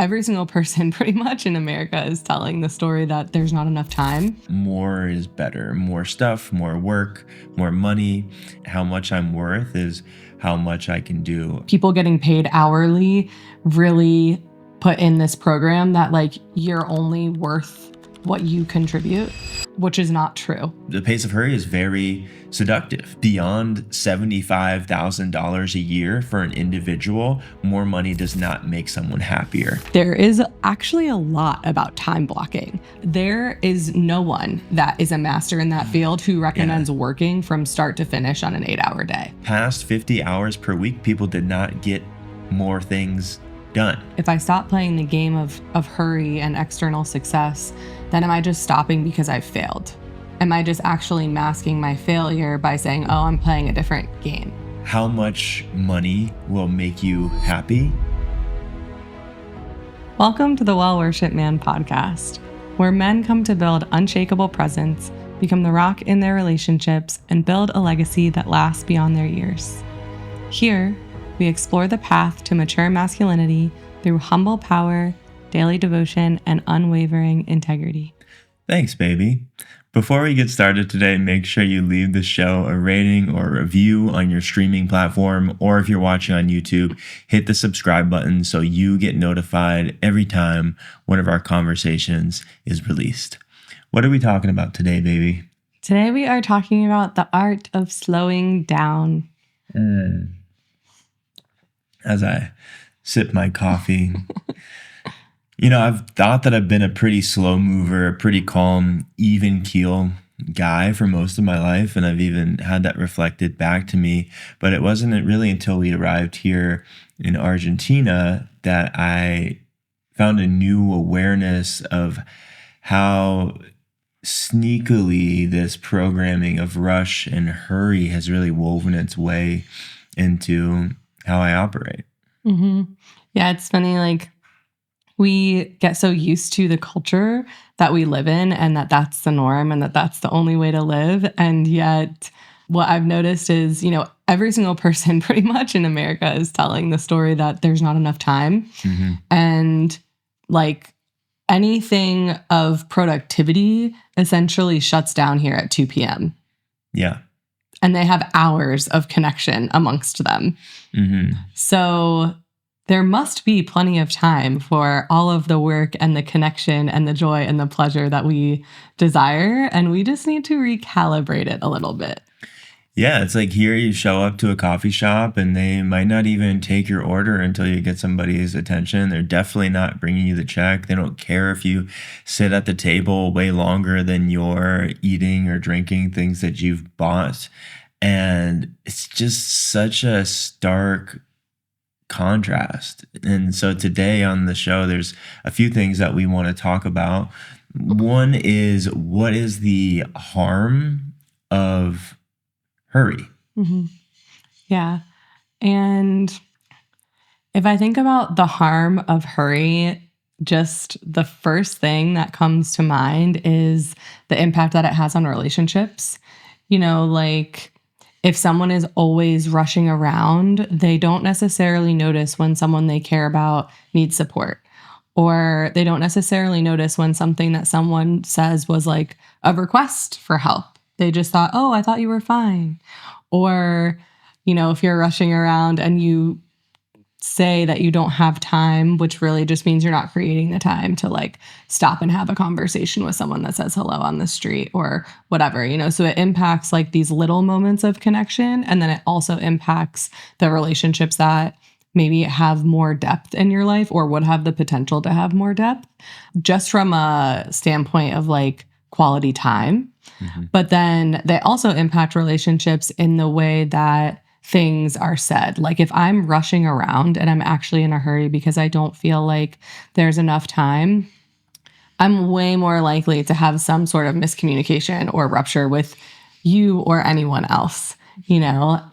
every single person pretty much in America is telling the story that there's not enough time. More is better. More stuff, more work, more money. How much I'm worth is how much I can do. People getting paid hourly really put in this program that like you're only worth what you contribute, which is not true. The pace of hurry is very seductive. Beyond $75,000 a year for an individual, more money does not make someone happier. There is actually a lot about time blocking. There is no one that is a master in that field who recommends working from start to finish on an 8-hour day. Past 50 hours per week, people did not get more things done. If I stop playing the game of hurry and external success, then am I just stopping because I failed? Am I just actually masking my failure by saying, oh, I'm playing a different game? How much money will make you happy? Welcome to the Well Worship Man podcast, where men come to build unshakable presence, become the rock in their relationships, and build a legacy that lasts beyond their years. Here, we explore the path to mature masculinity through humble power, daily devotion, and unwavering integrity. Thanks, baby. Before we get started today, make sure you leave the show a rating or a review on your streaming platform, or if you're watching on YouTube, hit the subscribe button so you get notified every time one of our conversations is released. What are we talking about today, baby? Today we are talking about the art of slowing down. As I sip my coffee, I've thought that I've been a pretty slow mover, a pretty calm, even keel guy for most of my life. And I've even had that reflected back to me. But it wasn't really until we arrived here in Argentina that I found a new awareness of how sneakily this programming of rush and hurry has really woven its way into how I operate. Mm-hmm. Yeah, it's funny, like we get so used to the culture that we live in and that's the norm and that's the only way to live. And yet what I've noticed is, every single person pretty much in America is telling the story that there's not enough time. Mm-hmm. And like anything of productivity essentially shuts down here at 2 p.m. Yeah. And they have hours of connection amongst them. Mm-hmm. So there must be plenty of time for all of the work and the connection and the joy and the pleasure that we desire. And we just need to recalibrate it a little bit. Yeah, it's like here you show up to a coffee shop and they might not even take your order until you get somebody's attention. They're definitely not bringing you the check. They don't care if you sit at the table way longer than you're eating or drinking things that you've bought. And it's just such a stark contrast. And so today on the show, there's a few things that we want to talk about. One is, what is the harm of hurry? Mm-hmm. Yeah. And if I think about the harm of hurry, just the first thing that comes to mind is the impact that it has on relationships. Like if someone is always rushing around, they don't necessarily notice when someone they care about needs support. Or they don't necessarily notice when something that someone says was like a request for help. They just thought, oh, I thought you were fine. Or, if you're rushing around and you say that you don't have time, which really just means you're not creating the time to like stop and have a conversation with someone that says hello on the street or whatever, so it impacts like these little moments of connection. And then it also impacts the relationships that maybe have more depth in your life or would have the potential to have more depth just from a standpoint of like quality time. Mm-hmm. But then they also impact relationships in the way that things are said. Like if I'm rushing around and I'm actually in a hurry because I don't feel like there's enough time, I'm way more likely to have some sort of miscommunication or rupture with you or anyone else,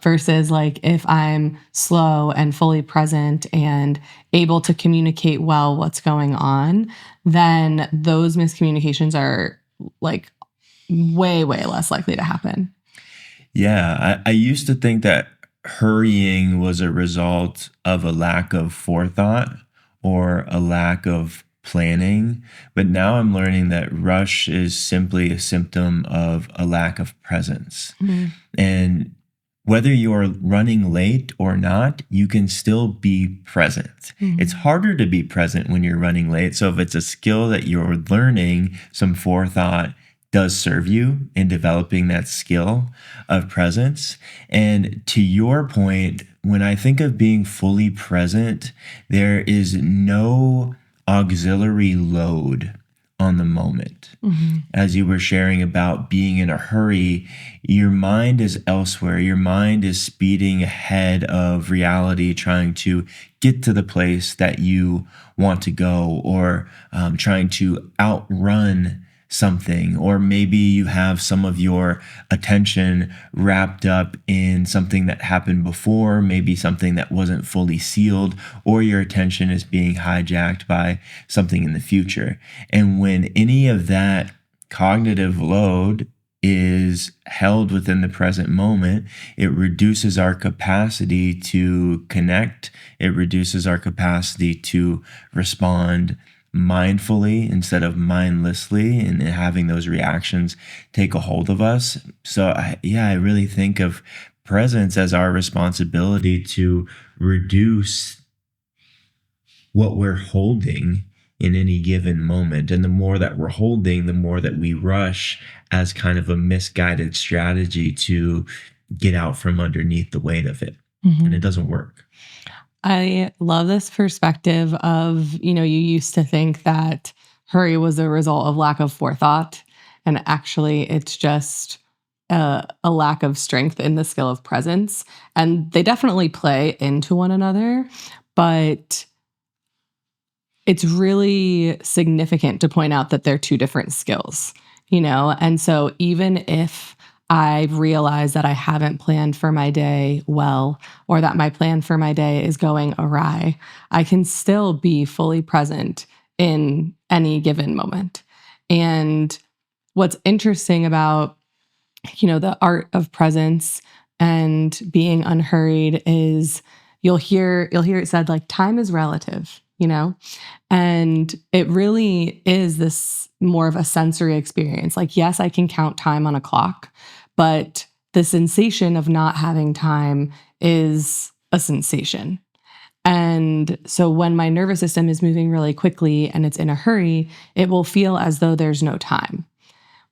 versus like if I'm slow and fully present and able to communicate well what's going on, then those miscommunications are like way, way less likely to happen. Yeah, I used to think that hurrying was a result of a lack of forethought or a lack of planning. But now I'm learning that rush is simply a symptom of a lack of presence. Mhm. And whether you're running late or not, you can still be present. It's Mhm. harder to be present when you're running late. So if it's a skill that you're learning, some forethought does serve you in developing that skill of presence. And to your point, when I think of being fully present, there is no auxiliary load on the moment. Mhm. As you were sharing about being in a hurry, your mind is elsewhere. Your mind is speeding ahead of reality, trying to get to the place that you want to go, or trying to outrun something. Or maybe you have some of your attention wrapped up in something that happened before, maybe something that wasn't fully sealed, or your attention is being hijacked by something in the future. And when any of that cognitive load is held within the present moment, it reduces our capacity to connect. It reduces our capacity to respond mindfully instead of mindlessly, and having those reactions take a hold of us. So, I really think of presence as our responsibility to reduce what we're holding in any given moment. And the more that we're holding, the more that we rush as kind of a misguided strategy to get out from underneath the weight of it. And it Mhm. doesn't work. I love this perspective of, you used to think that hurry was a result of lack of forethought. And actually, it's just a lack of strength in the skill of presence. And they definitely play into one another. But it's really significant to point out that they're two different skills. And so even if I realize that I haven't planned for my day well, or that my plan for my day is going awry, I can still be fully present in any given moment. And what's interesting about, the art of presence and being unhurried is you'll hear it said like time is relative. And it really is this more of a sensory experience. Like, yes, I can count time on a clock, but the sensation of not having time is a sensation. And so when my nervous system is moving really quickly and it's in a hurry, it will feel as though there's no time.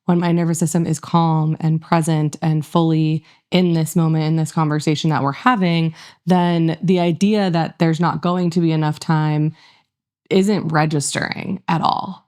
When my nervous system is calm and present and fully in this moment, in this conversation that we're having, then the idea that there's not going to be enough time isn't registering at all.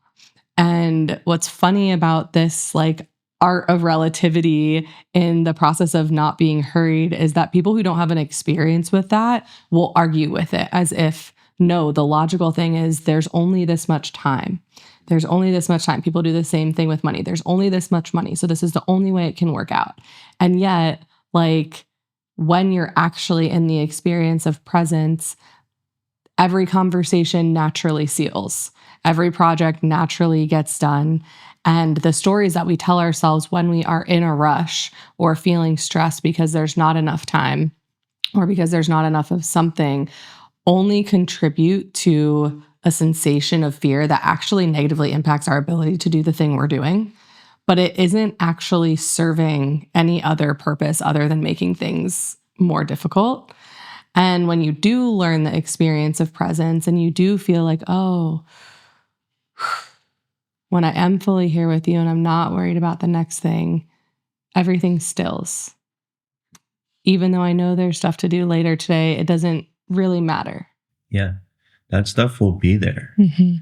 And what's funny about this, like, art of relativity in the process of not being hurried is that people who don't have an experience with that will argue with it as if, no, the logical thing is there's only this much time. There's only this much time. People do the same thing with money. There's only this much money. So this is the only way it can work out. And yet, like, when you're actually in the experience of presence, every conversation naturally seals. Every project naturally gets done. And the stories that we tell ourselves when we are in a rush or feeling stressed because there's not enough time or because there's not enough of something only contribute to a sensation of fear that actually negatively impacts our ability to do the thing we're doing. But it isn't actually serving any other purpose other than making things more difficult. And when you do learn the experience of presence and you do feel like, oh, when I am fully here with you and I'm not worried about the next thing, everything stills. Even though I know there's stuff to do later today, it doesn't really matter. Yeah, that stuff will be there. Mm-hmm.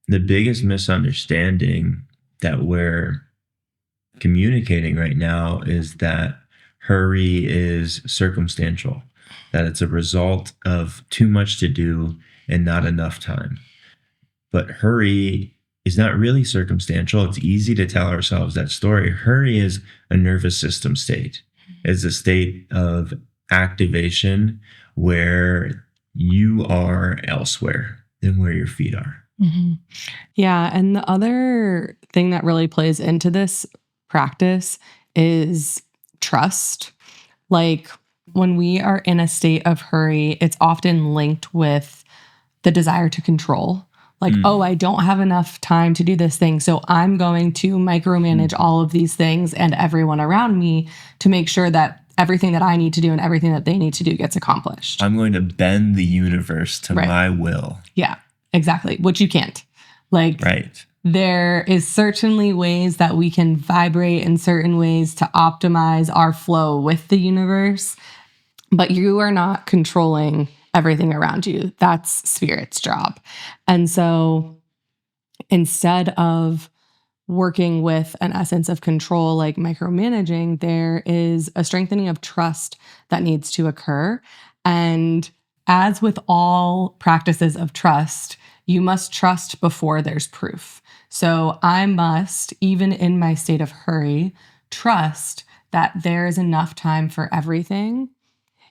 The biggest misunderstanding that we're communicating right now is that hurry is circumstantial, that it's a result of too much to do and not enough time. But hurry is not really circumstantial. It's easy to tell ourselves that story. Hurry is a nervous system state. It's a state of activation where you are elsewhere than where your feet are. Mm-hmm. Yeah. And the other thing that really plays into this practice is trust. Like, when we are in a state of hurry, it's often linked with the desire to control. Like, oh, I don't have enough time to do this thing, so I'm going to micromanage all of these things and everyone around me to make sure that everything that I need to do and everything that they need to do gets accomplished. I'm going to bend the universe to my will. Yeah, exactly. Which you can't. Like, there is certainly ways that we can vibrate in certain ways to optimize our flow with the universe, but you are not controlling everything around you. That's spirit's job. And so instead of working with an essence of control like micromanaging, there is a strengthening of trust that needs to occur. And as with all practices of trust, you must trust before there's proof. So I must, even in my state of hurry, trust that there is enough time for everything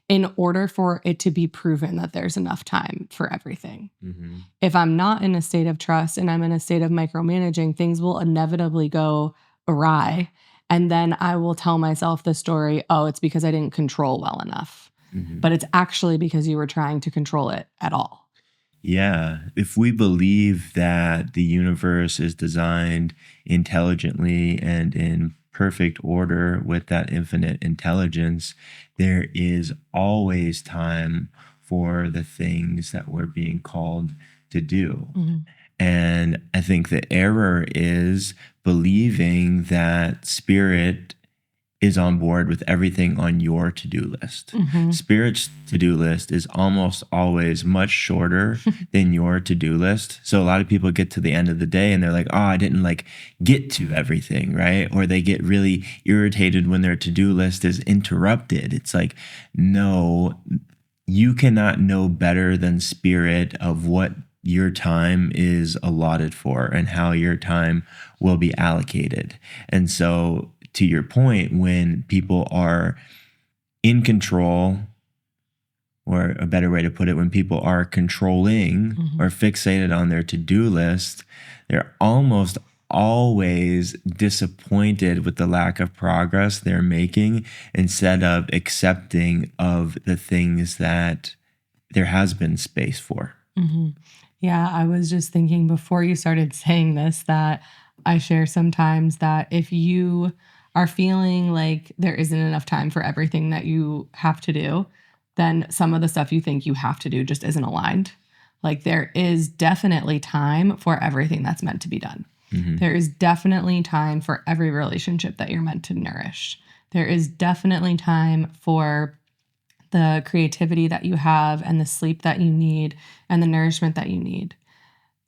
in order for it to be proven that there's enough time for everything. If I'm not in a state of trust and I'm in a state of micromanaging, things will inevitably go awry. And then I will tell myself the story, oh, it's because I didn't control well enough. But it's actually because you were trying to control it at all. Yeah. If we believe that the universe is designed intelligently and in perfect order with that infinite intelligence, there is always time for the things that we're being called to do. And I think the error is believing that spirit is on board with everything on your to-do list. Spirit's to-do list is almost always much shorter than your to-do list. So a lot of people get to the end of the day and they're like, oh, I didn't like get to everything, right? Or they get really irritated when their to-do list is interrupted. It's like, no, you cannot know better than spirit of what your time is allotted for and how your time will be allocated. And so to your point, when people are in control, or a better way to put it, when people are controlling or fixated on their to-do list, they're almost always disappointed with the lack of progress they're making instead of accepting of the things that there has been space for. Yeah, I was just thinking before you started saying this that I share sometimes that if you are feeling like there isn't enough time for everything that you have to do, then some of the stuff you think you have to do just isn't aligned. Like there is definitely time for everything that's meant to be done. There is definitely time for every relationship that you're meant to nourish. There is definitely time for the creativity that you have and the sleep that you need and the nourishment that you need.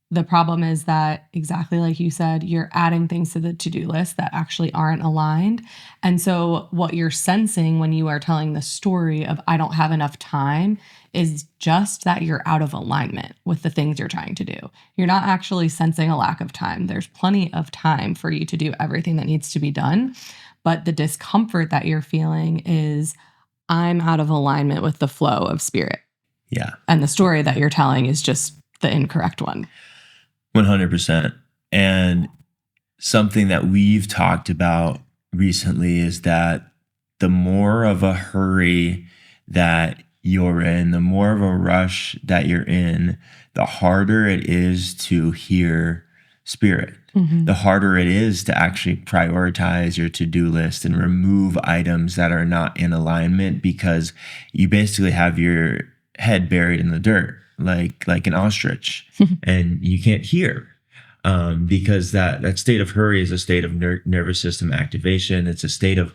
The problem is that, exactly like you said, you're adding things to the to-do list that actually aren't aligned. And so what you're sensing when you are telling the story of I don't have enough time is just that you're out of alignment with the things you're trying to do. You're not actually sensing a lack of time. There's plenty of time for you to do everything that needs to be done. But the discomfort that you're feeling is I'm out of alignment with the flow of spirit. Yeah. And the story that you're telling is just the incorrect one. 100%. And something that we've talked about recently is that the more of a hurry that you're in, the more of a rush that you're in, the harder it is to hear spirit. The harder it is to actually prioritize your to-do list and remove items that are not in alignment, because you basically have your head buried in the dirt like an ostrich and you can't hear. Because that state of hurry is a state of nervous system activation. It's a state of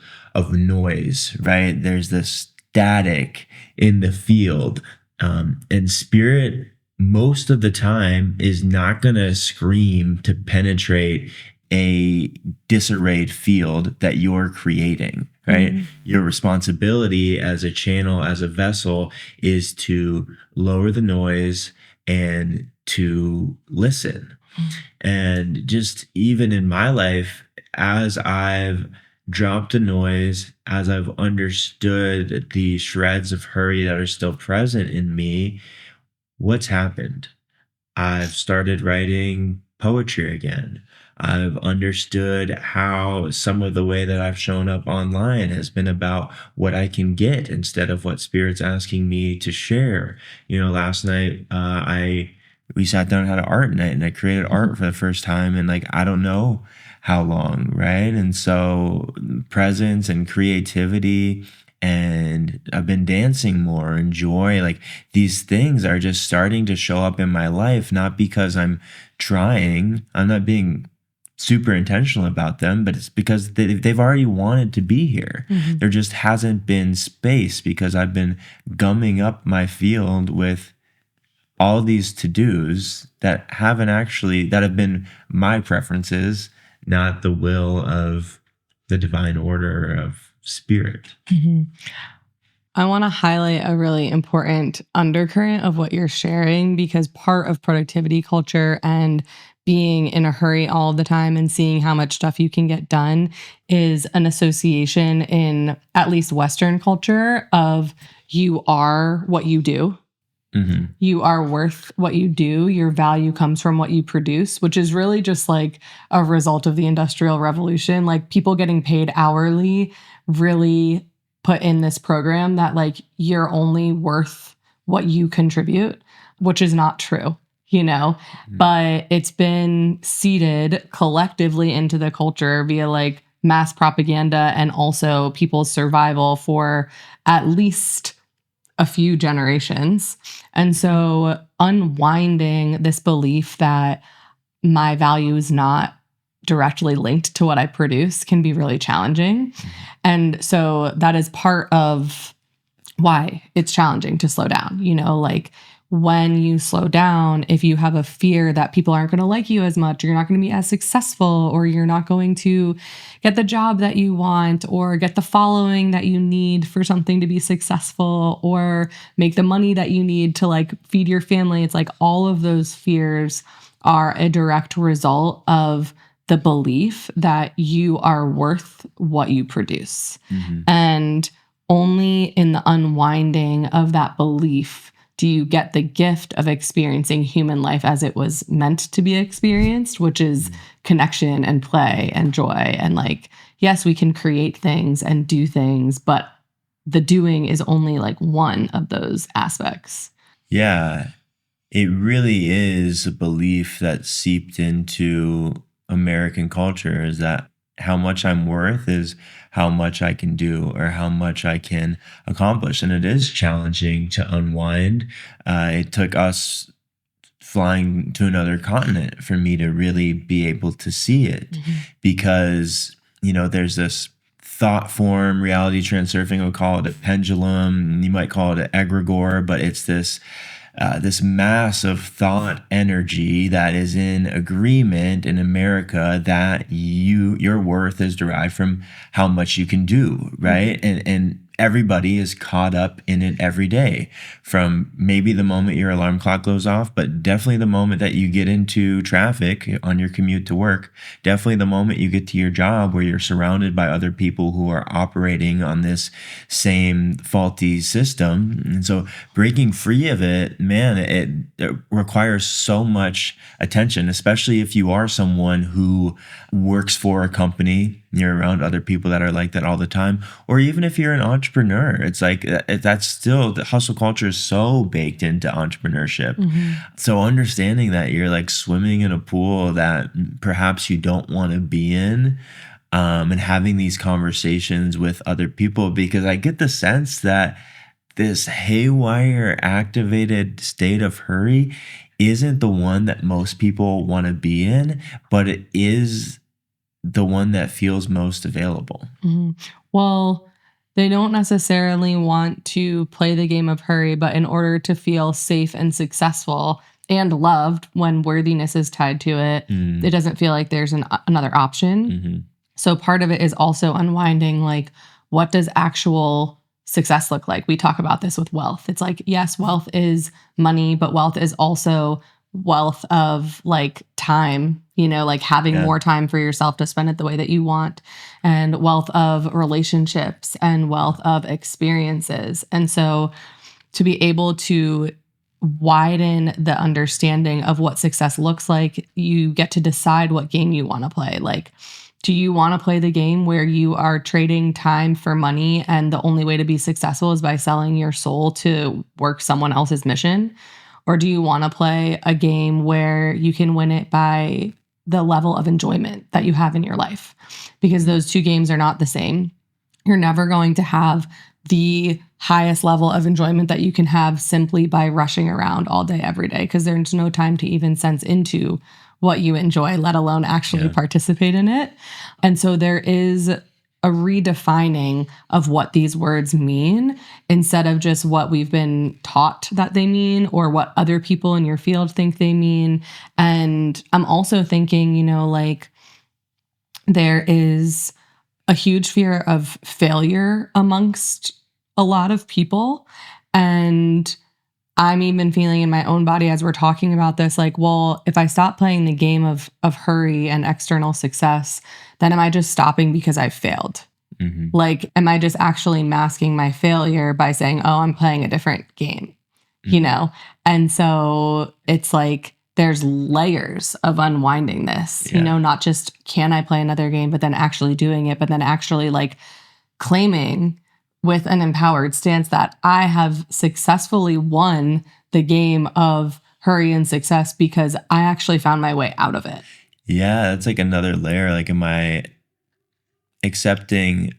noise, right? There's this static in the field. And spirit, most of the time, is not going to scream to penetrate a disarrayed field that you're creating, right? Your responsibility as a channel, as a vessel, is to lower the noise and to listen. And just even in my life, as I've dropped the noise, as I've understood the shreds of hurry that are still present in me, what's happened? I've started writing poetry again. I've understood how some of the way that I've shown up online has been about what I can get instead of what Spirit's asking me to share. You know, last night I we sat down and had an art night, and I created art for the first time in like I don't know how long, right? And so presence and creativity, and I've been dancing more, and joy, like these things are just starting to show up in my life, not because I'm not being super intentional about them, but it's because they've already wanted to be here. There just hasn't been space because I've been gumming up my field with all these to-dos that have been my preferences, not the will of the divine order of spirit. Mhm. I want to highlight a really important undercurrent of what you're sharing, because part of productivity culture and being in a hurry all the time and seeing how much stuff you can get done is an association in at least Western culture of you are what you do. Hmm. You are worth what you do. Your value comes from what you produce, which is really just like a result of the Industrial Revolution. Like people getting paid hourly really put in this program that like you're only worth what you contribute, which is not true, you know? But it's been seeded collectively into the culture via like mass propaganda and also people's survival for at least a few generations. And so unwinding this belief that my value is not directly linked to what I produce can be really challenging. And so that is part of why it's challenging to slow down. You know, like when you slow down, if you have a fear that people aren't going to like you as much, or you're not going to be as successful, or you're not going to get the job that you want, or get the following that you need for something to be successful, or make the money that you need to like feed your family, it's like all of those fears are a direct result of the belief that you are worth what you produce. And only in the unwinding of that belief do you get the gift of experiencing human life as it was meant to be experienced, which is connection and play and joy. And like, yes, we can create things and do things, but the doing is only like one of those aspects. Yeah, it really is a belief that seeped into American culture, is that how much I'm worth is how much I can do or how much I can accomplish. And it is challenging to unwind. It took us flying to another continent for me to really be able to see it, because, there's this thought form, reality transurfing, we'll call it a pendulum, you might call it an egregore, but it's this mass of thought energy that is in agreement in America that your worth is derived from how much you can do, right? And everybody is caught up in it every day, from maybe the moment your alarm clock goes off, but definitely the moment that you get into traffic on your commute to work, definitely the moment you get to your job where you're surrounded by other people who are operating on this same faulty system. And so breaking free of it, man, it requires so much attention, especially if you are someone who works for a company, you're around other people that are like that all the time, or even if you're an entrepreneur, it's like that's still, the hustle culture is so baked into entrepreneurship. So understanding that you're like swimming in a pool that perhaps you don't want to be in, and having these conversations with other people, because I get the sense that this haywire activated state of hurry isn't the one that most people want to be in, but it is the one that feels most available. Well, they don't necessarily want to play the game of hurry, but in order to feel safe and successful and loved when worthiness is tied to it, it doesn't feel like there's another option. So part of it is also unwinding, like, what does actual success look like? We talk about this with wealth. It's like, yes, wealth is money, but wealth is also wealth of like time, like having more time for yourself to spend it the way that you want, and wealth of relationships and wealth of experiences. And so to be able to widen the understanding of what success looks like, you get to decide what game you want to play. Like, do you want to play the game where you are trading time for money and the only way to be successful is by selling your soul to work someone else's mission? Or do you want to play a game where you can win it by the level of enjoyment that you have in your life? Because those two games are not the same. You're never going to have the highest level of enjoyment that you can have simply by rushing around all day, every day, because there's no time to even sense into what you enjoy, let alone actually participate in it. And so there is a redefining of what these words mean instead of just what we've been taught that they mean or what other people in your field think they mean. And I'm also thinking, like there is a huge fear of failure amongst a lot of people. And I'm even feeling in my own body as we're talking about this, like, well, if I stop playing the game of hurry and external success, then am I just stopping because I failed? Mm-hmm. Like, am I just actually masking my failure by saying, oh, I'm playing a different game, And so it's like, there's layers of unwinding this, not just can I play another game, but then actually doing it, but then actually like claiming with an empowered stance that I have successfully won the game of hurry and success because I actually found my way out of it. Yeah, that's like another layer. Like, am I accepting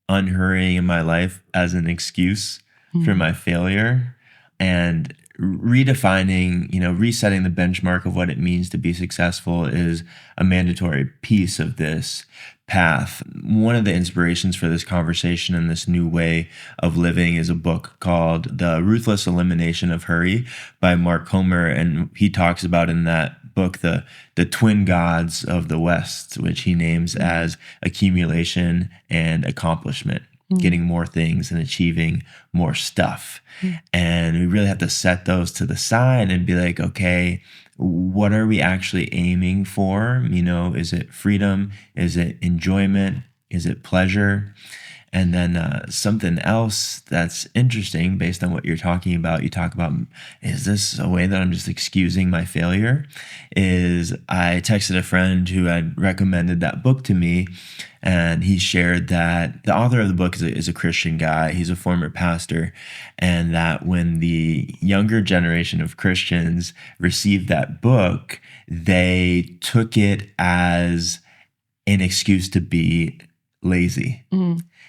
unhurrying in my life as an excuse for my failure and redefining, resetting the benchmark of what it means to be successful is a mandatory piece of this path. One of the inspirations for this conversation and this new way of living is a book called The Ruthless Elimination of Hurry by Mark Comer. And he talks about in that book the twin gods of the West, which he names as accumulation and accomplishment. Getting more things and achieving more stuff. And we really have to set those to the side and be like, okay, what are we actually aiming for? Is it freedom? Is it enjoyment? Is it pleasure? And then something else that's interesting based on what you're talking about, you talk about, is this a way that I'm just excusing my failure? Is I texted a friend who had recommended that book to me, and he shared that the author of the book is a Christian guy. He's a former pastor, and that when the younger generation of Christians received that book, they took it as an excuse to be lazy.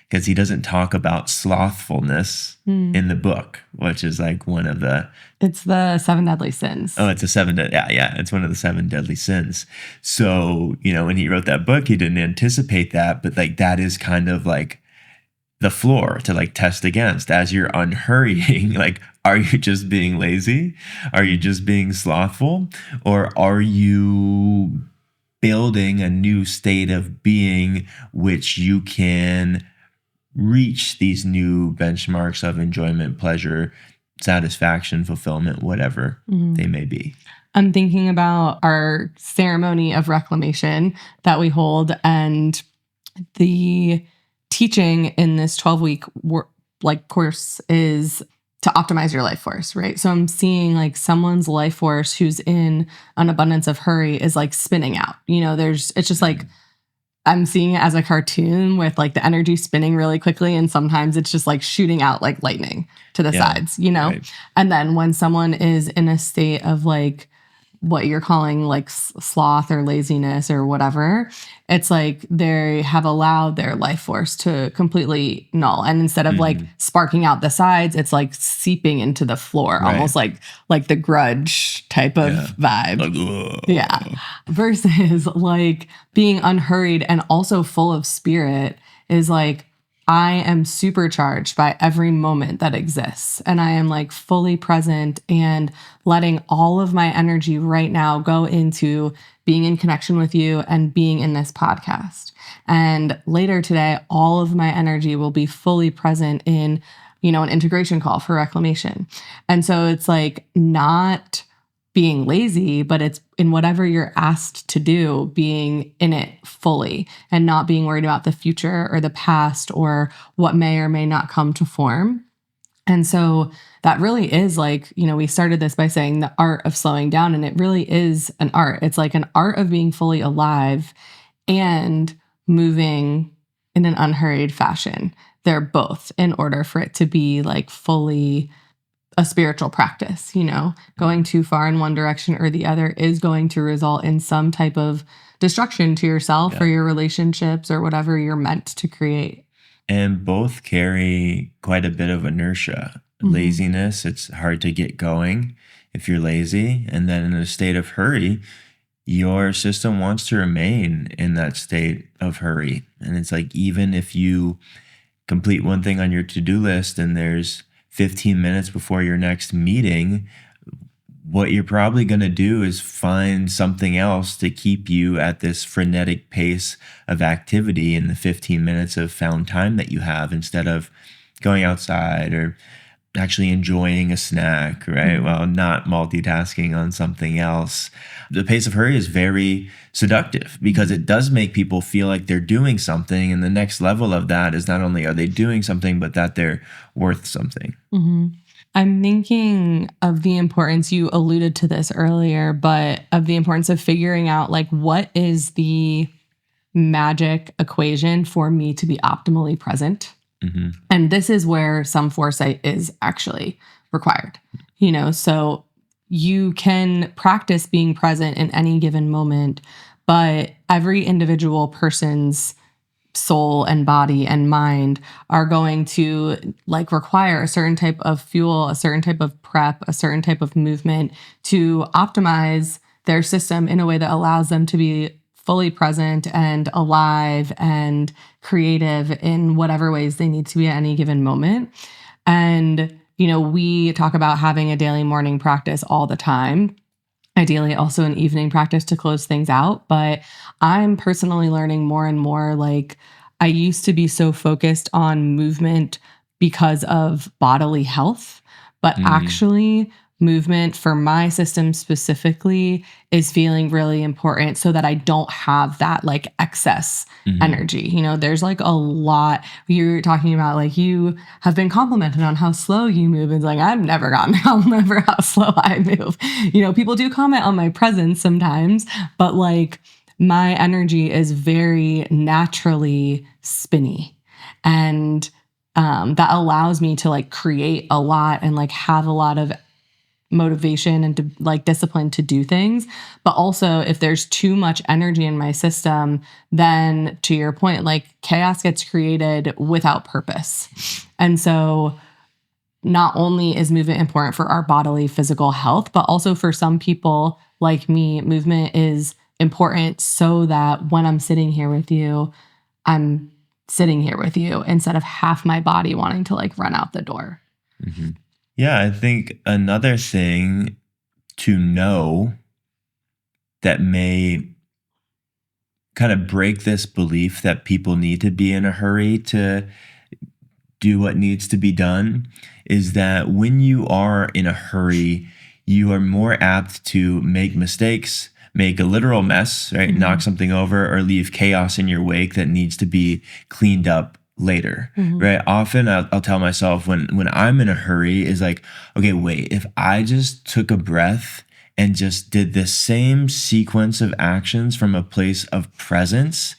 Because he doesn't talk about slothfulness in the book, which is like one of the... It's the 7 deadly sins. Oh, it's it's one of the 7 deadly sins. So, when he wrote that book, he didn't anticipate that, but like that is kind of like the floor to like test against as you're unhurrying. Like, are you just being lazy? Are you just being slothful? Or are you building a new state of being which you can reach these new benchmarks of enjoyment, pleasure, satisfaction, fulfillment, whatever they may be? I'm thinking about our ceremony of reclamation that we hold, and the teaching in this 12-week course is to optimize your life force, right? So I'm seeing like someone's life force who's in an abundance of hurry is like spinning out. It's just like, I'm seeing it as a cartoon with like the energy spinning really quickly. And sometimes it's just like shooting out like lightning to the sides, Right. And then when someone is in a state of like what you're calling like sloth or laziness or whatever, it's like they have allowed their life force to completely null. And instead of like sparking out the sides, it's like seeping into the floor, almost like the Grudge type of vibe. Like, versus like being unhurried and also full of spirit is like, I am supercharged by every moment that exists, and I am like fully present and letting all of my energy right now go into being in connection with you and being in this podcast. And later today, all of my energy will be fully present in, an integration call for reclamation. And so it's like not being lazy, but it's in whatever you're asked to do, being in it fully and not being worried about the future or the past or what may or may not come to form. And so that really is like, we started this by saying the art of slowing down, and it really is an art. It's like an art of being fully alive and moving in an unhurried fashion. They're both in order for it to be like fully a spiritual practice, going too far in one direction or the other is going to result in some type of destruction to yourself Yeah. or your relationships or whatever you're meant to create. And both carry quite a bit of inertia. Laziness, it's hard to get going if you're lazy. And then in a state of hurry, your system wants to remain in that state of hurry. And it's like, even if you complete one thing on your to-do list and there's 15 minutes before your next meeting, what you're probably going to do is find something else to keep you at this frenetic pace of activity in the 15 minutes of found time that you have, instead of going outside or actually enjoying a snack, right? While not multitasking on something else. The pace of hurry is very seductive because it does make people feel like they're doing something. And the next level of that is not only are they doing something, but that they're worth something. I'm thinking of the importance, you alluded to this earlier, but of the importance of figuring out like what is the magic equation for me to be optimally present. And this is where some foresight is actually required, so you can practice being present in any given moment, but every individual person's soul and body and mind are going to like require a certain type of fuel, a certain type of prep, a certain type of movement to optimize their system in a way that allows them to be fully present and alive and creative in whatever ways they need to be at any given moment. And, we talk about having a daily morning practice all the time. Ideally, also an evening practice to close things out. But I'm personally learning more and more. Like, I used to be so focused on movement because of bodily health, but actually, movement for my system specifically is feeling really important so that I don't have that like excess energy. There's like a lot. You're talking about like you have been complimented on how slow you move. It's like, I'll never how slow I move. People do comment on my presence sometimes, but like my energy is very naturally spinny. And that allows me to like create a lot and like have a lot of motivation and like discipline to do things. But also if there's too much energy in my system, then to your point, like chaos gets created without purpose. And so not only is movement important for our bodily physical health, but also for some people like me, movement is important so that when I'm sitting here with you, I'm sitting here with you instead of half my body wanting to like run out the door. Yeah, I think another thing to know that may kind of break this belief that people need to be in a hurry to do what needs to be done is that when you are in a hurry, you are more apt to make mistakes, make a literal mess, right? Knock something over or leave chaos in your wake that needs to be cleaned up later, right? Often I'll tell myself when I'm in a hurry is like, okay, wait, if I just took a breath and just did the same sequence of actions from a place of presence,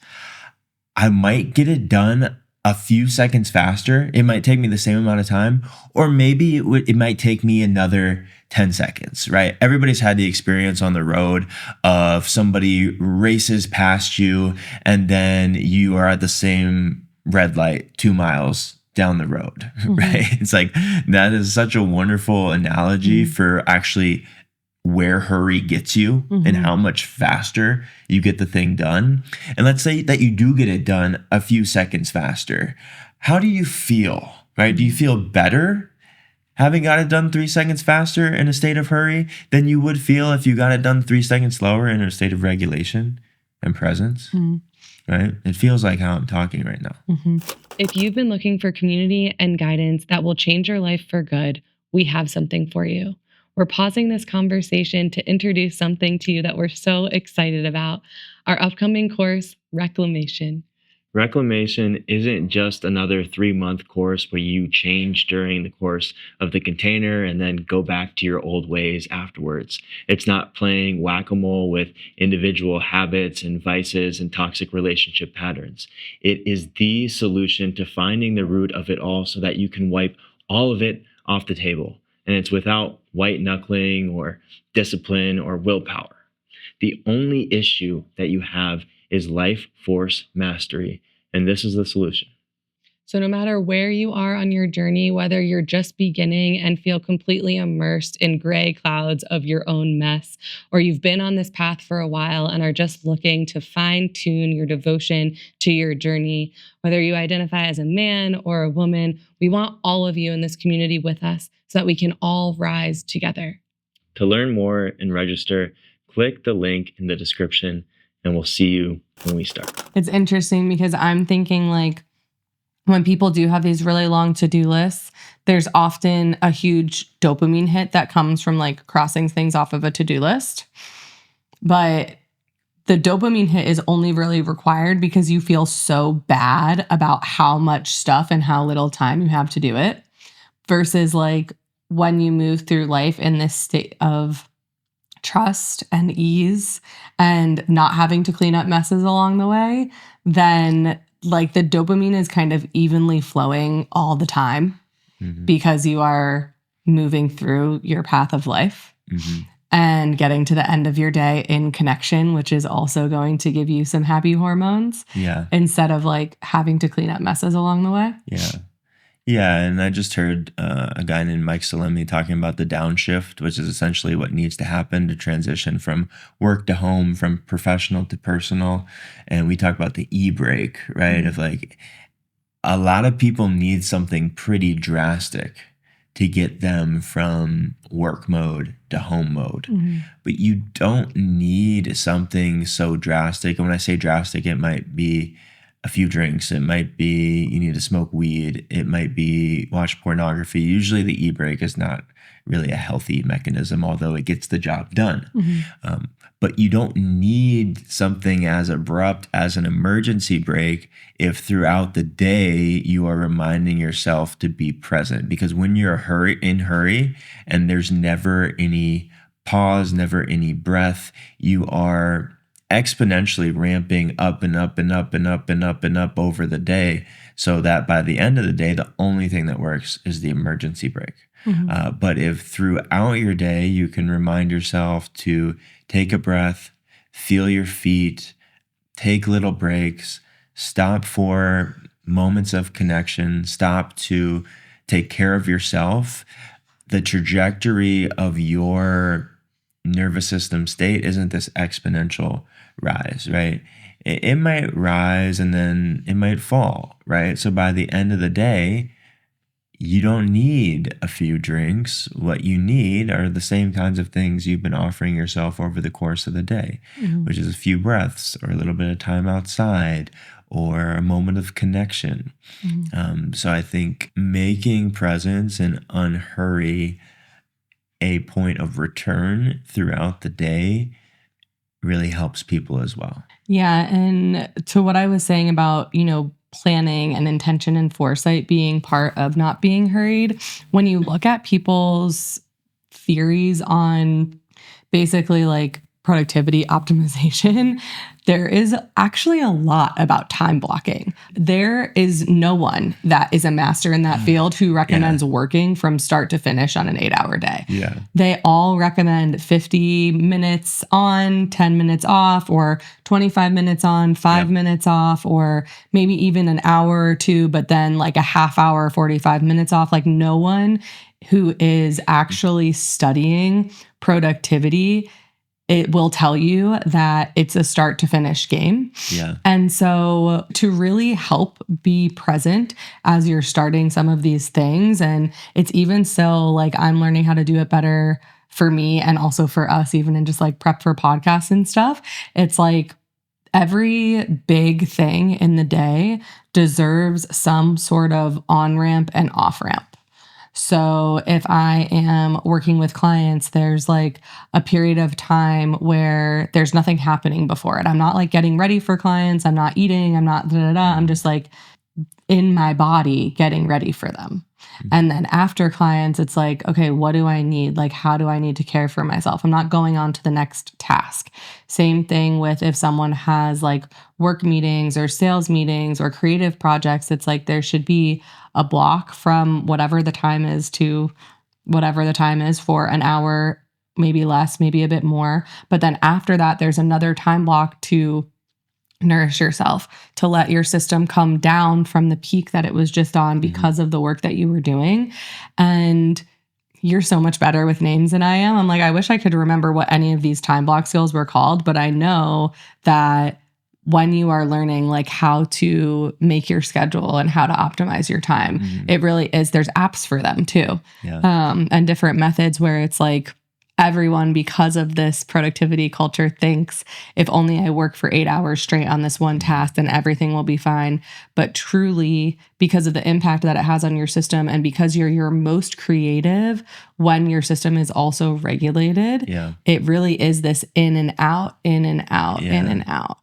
I might get it done a few seconds faster. It might take me the same amount of time, or maybe it might take me another 10 seconds, right? Everybody's had the experience on the road of somebody races past you and then you are at the same red light 2 miles down the road, right? It's like, that is such a wonderful analogy for actually where hurry gets you and how much faster you get the thing done. And let's say that you do get it done a few seconds faster. How do you feel, right? Do you feel better having got it done 3 seconds faster in a state of hurry than you would feel if you got it done 3 seconds slower in a state of regulation and presence? Right? It feels like how I'm talking right now. If you've been looking for community and guidance that will change your life for good, we have something for you. We're pausing this conversation to introduce something to you that we're so excited about, our upcoming course, Reclamation. Reclamation isn't just another 3-month course where you change during the course of the container and then go back to your old ways afterwards. It's not playing whack-a-mole with individual habits and vices and toxic relationship patterns. It is the solution to finding the root of it all so that you can wipe all of it off the table and it's without white knuckling or discipline or willpower. The only issue that you have is life force mastery, and this is the solution. So, no matter where you are on your journey, whether you're just beginning and feel completely immersed in gray clouds of your own mess, or you've been on this path for a while and are just looking to fine tune your devotion to your journey, whether you identify as a man or a woman, we want all of you in this community with us so that we can all rise together. To learn more and register, click the link in the description, and we'll see you when we start. It's interesting because I'm thinking like, when people do have these really long to-do lists, there's often a huge dopamine hit that comes from like crossing things off of a to-do list. But the dopamine hit is only really required because you feel so bad about how much stuff and how little time you have to do it, versus like when you move through life in this state of trust and ease and not having to clean up messes along the way, then like the dopamine is kind of evenly flowing all the time because you are moving through your path of life and getting to the end of your day in connection, which is also going to give you some happy hormones. Yeah. Instead of like having to clean up messes along the way. Yeah. Yeah, and I just heard a guy named Mike Salemi talking about the downshift, which is essentially what needs to happen to transition from work to home, from professional to personal. And we talk about the e-break, right? Of like, a lot of people need something pretty drastic to get them from work mode to home mode. But you don't need something so drastic. And when I say drastic, it might be a few drinks. It might be you need to smoke weed. It might be watch pornography. Usually the e-break is not really a healthy mechanism, although it gets the job done. But you don't need something as abrupt as an emergency break if throughout the day you are reminding yourself to be present. Because when you're in hurry and there's never any pause, never any breath, you are exponentially ramping up and up and up and up and up and up over the day, so that by the end of the day, the only thing that works is the emergency break. But if throughout your day you can remind yourself to take a breath, feel your feet, take little breaks, stop for moments of connection, stop to take care of yourself, the trajectory of your nervous system state isn't this exponential rise, right? It might rise and then it might fall, right? So by the end of the day, you don't need a few drinks. What you need are the same kinds of things you've been offering yourself over the course of the day, which is a few breaths or a little bit of time outside or a moment of connection. So I think making presence and unhurry a point of return throughout the day really helps people as well. Yeah. And to what I was saying about, planning and intention and foresight being part of not being hurried, when you look at people's theories on basically like productivity optimization, there is actually a lot about time blocking. There is no one that is a master in that field who recommends working from start to finish on an 8-hour day. Yeah. They all recommend 50 minutes on, 10 minutes off, or 25 minutes on, 5 minutes off, or maybe even an hour or two, but then like a half hour, 45 minutes off. Like no one who is actually studying productivity, it will tell you that it's a start to finish game. Yeah. And so to really help be present as you're starting some of these things, and it's even so like I'm learning how to do it better for me and also for us, even in just like prep for podcasts and stuff. It's like every big thing in the day deserves some sort of on-ramp and off-ramp. So if I am working with clients, there's like a period of time where there's nothing happening before it. I'm not like getting ready for clients. I'm not eating. I'm not I'm just like in my body getting ready for them. And then after clients, it's like, okay, what do I need? Like, how do I need to care for myself? I'm not going on to the next task. Same thing with if someone has like work meetings or sales meetings or creative projects, it's like there should be a block from whatever the time is to whatever the time is, for an hour, maybe less, maybe a bit more. But then after that, there's another time block to nourish yourself, to let your system come down from the peak that it was just on because of the work that you were doing. And you're so much better with names than I am. I'm like, I wish I could remember what any of these time block skills were called, but I know that when you are learning like how to make your schedule and how to optimize your time, it really is, there's apps for them too. And different methods where it's like, everyone, because of this productivity culture, thinks if only I work for 8 hours straight on this one task, then everything will be fine. But truly, because of the impact that it has on your system, and because you're your most creative when your system is also regulated, it really is this in and out, in and out, in and out.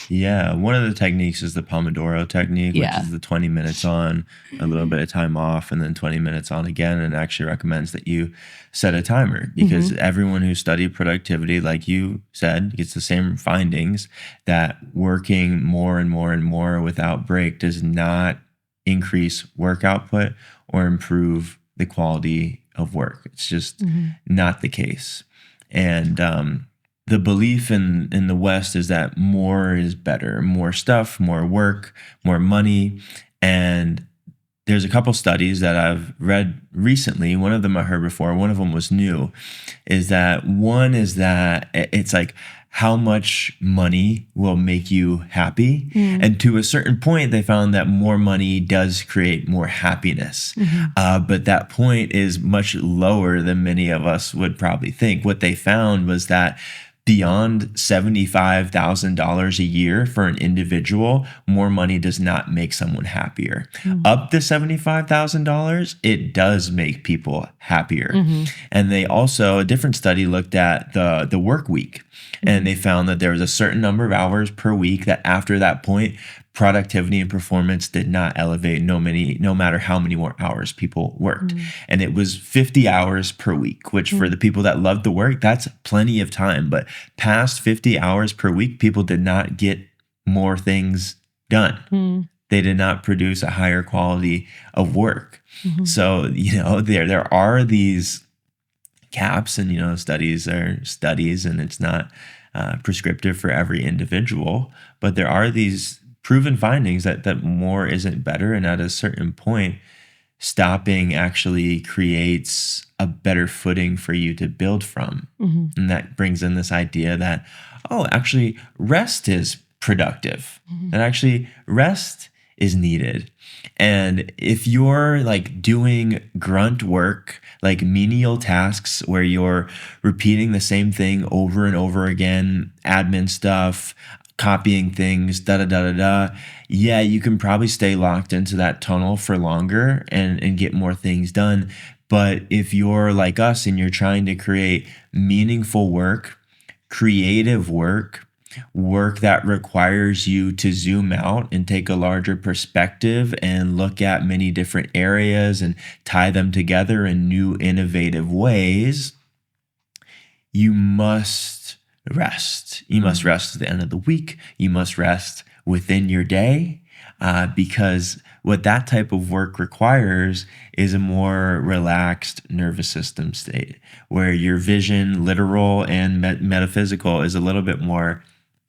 Yeah, one of the techniques is the Pomodoro technique, which is the 20 minutes on, a little bit of time off, and then 20 minutes on again. And it actually recommends that you set a timer, because everyone who studied productivity, like you said, gets the same findings, that working more and more and more without break does not increase work output or improve the quality of work. It's just not the case. And the belief in the West is that more is better, more stuff, more work, more money. And there's a couple studies that I've read recently. One of them I heard before, one of them was new, is that one is that it's like how much money will make you happy. And to a certain point, they found that more money does create more happiness. But that point is much lower than many of us would probably think. What they found was that beyond $75,000 a year for an individual, more money does not make someone happier. Up to $75,000, it does make people happier. And they also, a different study looked at the work week, and they found that there was a certain number of hours per week that after that point, productivity and performance did not elevate no matter how many more hours people worked. And it was 50 hours per week, which for the people that loved the work, that's plenty of time. But past 50 hours per week, people did not get more things done. They did not produce a higher quality of work. So, there are these caps, and, studies are studies, and it's not prescriptive for every individual, but there are these proven findings that more isn't better. And at a certain point, stopping actually creates a better footing for you to build from. And that brings in this idea that, actually rest is productive. And actually rest is needed. And if you're like doing grunt work, like menial tasks where you're repeating the same thing over and over again, admin stuff, copying things, yeah, you can probably stay locked into that tunnel for longer and get more things done. But if you're like us and you're trying to create meaningful work, creative work that requires you to zoom out and take a larger perspective and look at many different areas and tie them together in new, innovative ways, you must rest. You must rest at the end of the week. You must rest within your day, because what that type of work requires is a more relaxed nervous system state where your vision, literal and metaphysical, is a little bit more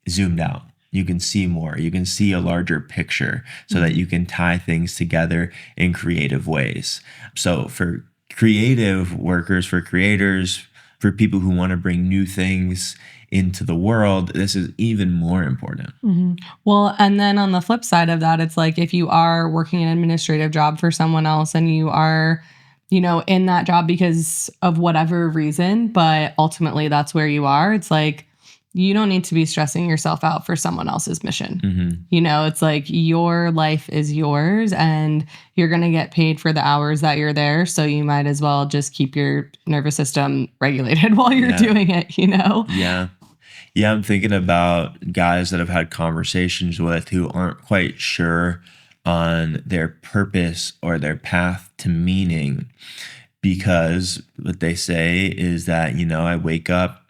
zoomed out. You can see more. You can see a larger picture so that you can tie things together in creative ways. So for creative workers, for creators, for people who want to bring new things into the world, this is even more important. Well, and then on the flip side of that, it's like if you are working an administrative job for someone else and you are, in that job because of whatever reason, but ultimately that's where you are, it's like you don't need to be stressing yourself out for someone else's mission. It's like your life is yours and you're going to get paid for the hours that you're there. So you might as well just keep your nervous system regulated while you're doing it, Yeah. Yeah, I'm thinking about guys that I've had conversations with who aren't quite sure on their purpose or their path to meaning, because what they say is that, I wake up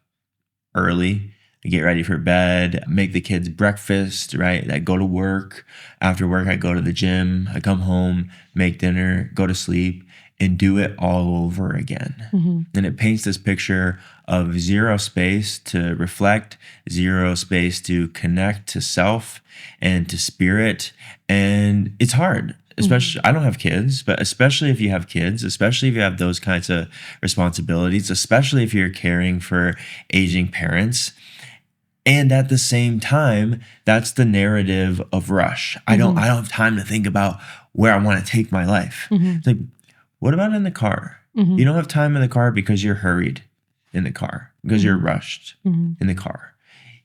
early, I get ready for bed, make the kids breakfast, right? I go to work. After work, I go to the gym. I come home, make dinner, go to sleep. and do it all over again. And it paints this picture of zero space to reflect, zero space to connect to self and to spirit. And it's hard, especially, I don't have kids, but especially if you have kids, especially if you have those kinds of responsibilities, especially if you're caring for aging parents. And at the same time, that's the narrative of rush. I don't have time to think about where I want to take my life. It's like, what about in the car? You don't have time in the car because you're hurried in the car, because you're rushed in the car.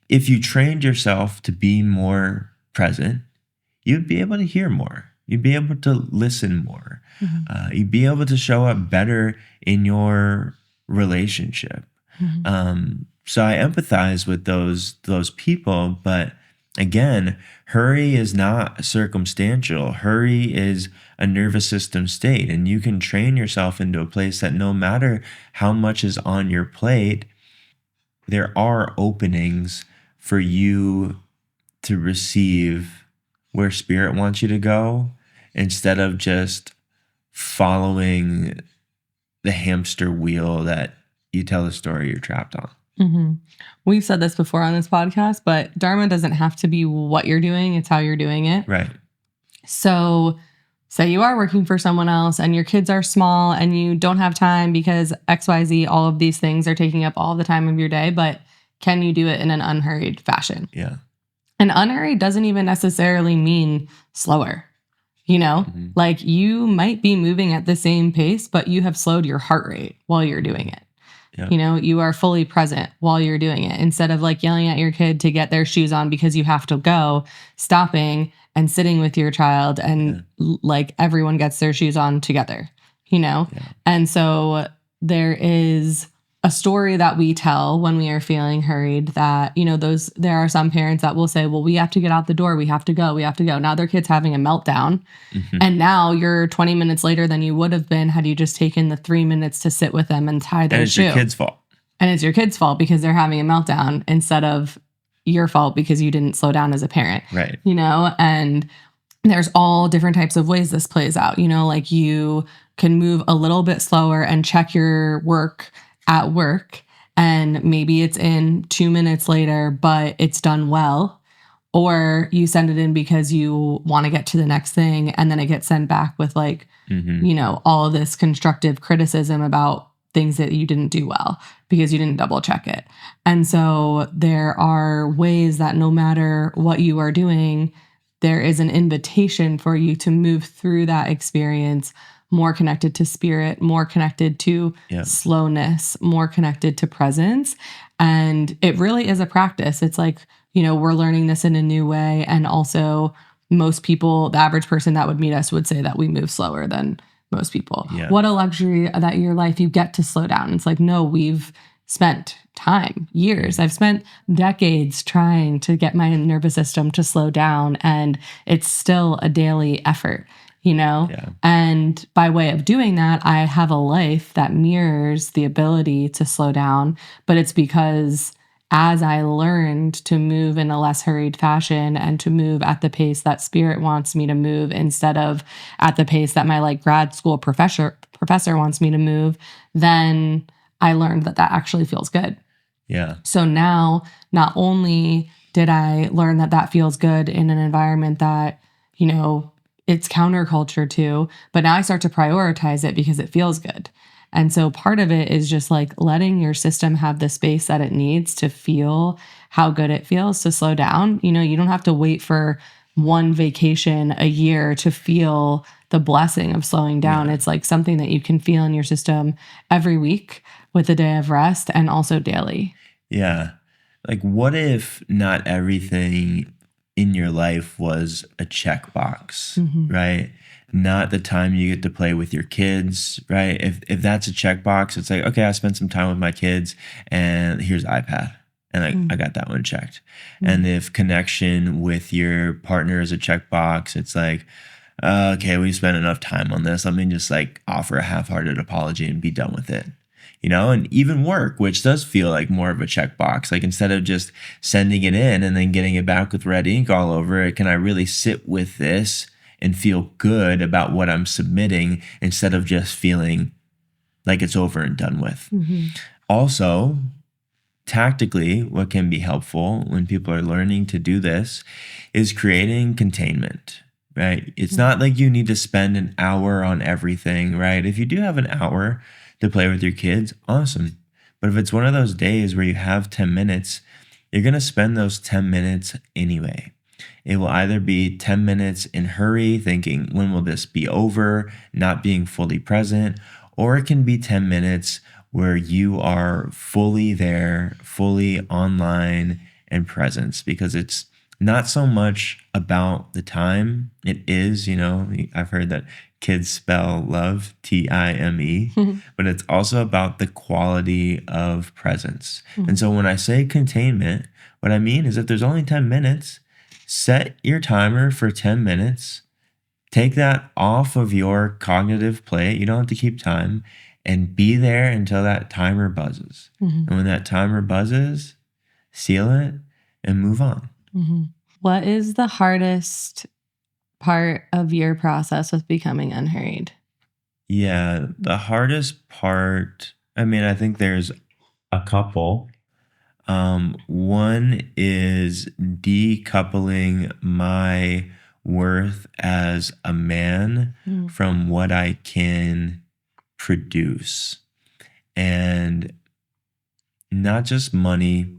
If you trained yourself to be more present, you'd be able to hear more. You'd be able to listen more. You'd be able to show up better in your relationship. So I empathize with those people, but again, hurry is not circumstantial. Hurry is a nervous system state, and you can train yourself into a place that no matter how much is on your plate, there are openings for you to receive where spirit wants you to go, instead of just following the hamster wheel that you tell the story you're trapped on. We've said this before on this podcast, but Dharma doesn't have to be what you're doing. It's how you're doing it. Right. So say you are working for someone else and your kids are small and you don't have time because XYZ, all of these things are taking up all the time of your day, but can you do it in an unhurried fashion? Yeah. And unhurried doesn't even necessarily mean slower. You know, like you might be moving at the same pace, but you have slowed your heart rate while you're doing it. Yeah. You know, you are fully present while you're doing it, instead of like yelling at your kid to get their shoes on because you have to go, stopping and sitting with your child and like everyone gets their shoes on together, you know? Yeah. And so there is a story that we tell when we are feeling hurried that, you know, there are some parents that will say, well, we have to get out the door. We have to go. Now their kid's having a meltdown. And now you're 20 minutes later than you would have been had you just taken the 3 minutes to sit with them and tie their shoe. And it's your kid's fault. And it's your kid's fault because they're having a meltdown instead of your fault because you didn't slow down as a parent. Right. You know, and there's all different types of ways this plays out. You know, like you can move a little bit slower and check your work at work, and maybe it's in 2 minutes later, but it's done well. Or you send it in because you want to get to the next thing, and then it gets sent back with like, you know, all of this constructive criticism about things that you didn't do well because you didn't double check it. And so there are ways that no matter what you are doing, there is an invitation for you to move through that experience more connected to spirit, more connected to slowness, more connected to presence. And it really is a practice. It's like, you know, we're learning this in a new way. And also most people, the average person that would meet us would say that we move slower than most people. Yeah. What a luxury that in your life you get to slow down. It's like, no, we've spent time, years. I've spent decades trying to get my nervous system to slow down, and it's still a daily effort. You know, and by way of doing that, I have a life that mirrors the ability to slow down. But it's because as I learned to move in a less hurried fashion and to move at the pace that spirit wants me to move instead of at the pace that my like grad school professor wants me to move, then I learned that actually feels good. Yeah. So now not only did I learn that feels good in an environment that, you know, it's counterculture too, but now I start to prioritize it because it feels good. And so part of it is just like letting your system have the space that it needs to feel how good it feels to slow down. You know, you don't have to wait for one vacation a year to feel the blessing of slowing down. It's like something that you can feel in your system every week with a day of rest and also daily. Yeah. Like, what if not everything in your life was a checkbox, right? Not the time you get to play with your kids, right? If that's a checkbox, it's like, okay, I spent some time with my kids and here's iPad. And I got that one checked. And if connection with your partner is a checkbox, it's like, okay, we spent enough time on this. Let me just like offer a half-hearted apology and be done with it. You know, and even work, which does feel like more of a checkbox. Like instead of just sending it in and then getting it back with red ink all over it, can I really sit with this and feel good about what I'm submitting instead of just feeling like it's over and done with. Also, tactically, what can be helpful when people are learning to do this is creating containment, right? It's not like you need to spend an hour on everything, right? If you do have an hour to play with your kids, awesome. But if it's one of those days where you have 10 minutes, you're going to spend those 10 minutes anyway. It will either be 10 minutes in hurry, thinking, when will this be over, not being fully present, or it can be 10 minutes where you are fully there, fully online and presence, because it's not so much about the time. It is, I've heard that kids spell love, TIME, but it's also about the quality of presence. And so when I say containment, what I mean is if there's only 10 minutes, set your timer for 10 minutes. Take that off of your cognitive plate. You don't have to keep time, and be there until that timer buzzes. And when that timer buzzes, seal it and move on. What is the hardest part of your process with becoming unhurried? Yeah, the hardest part, I think there's a couple. One is decoupling my worth as a man from what I can produce. And not just money,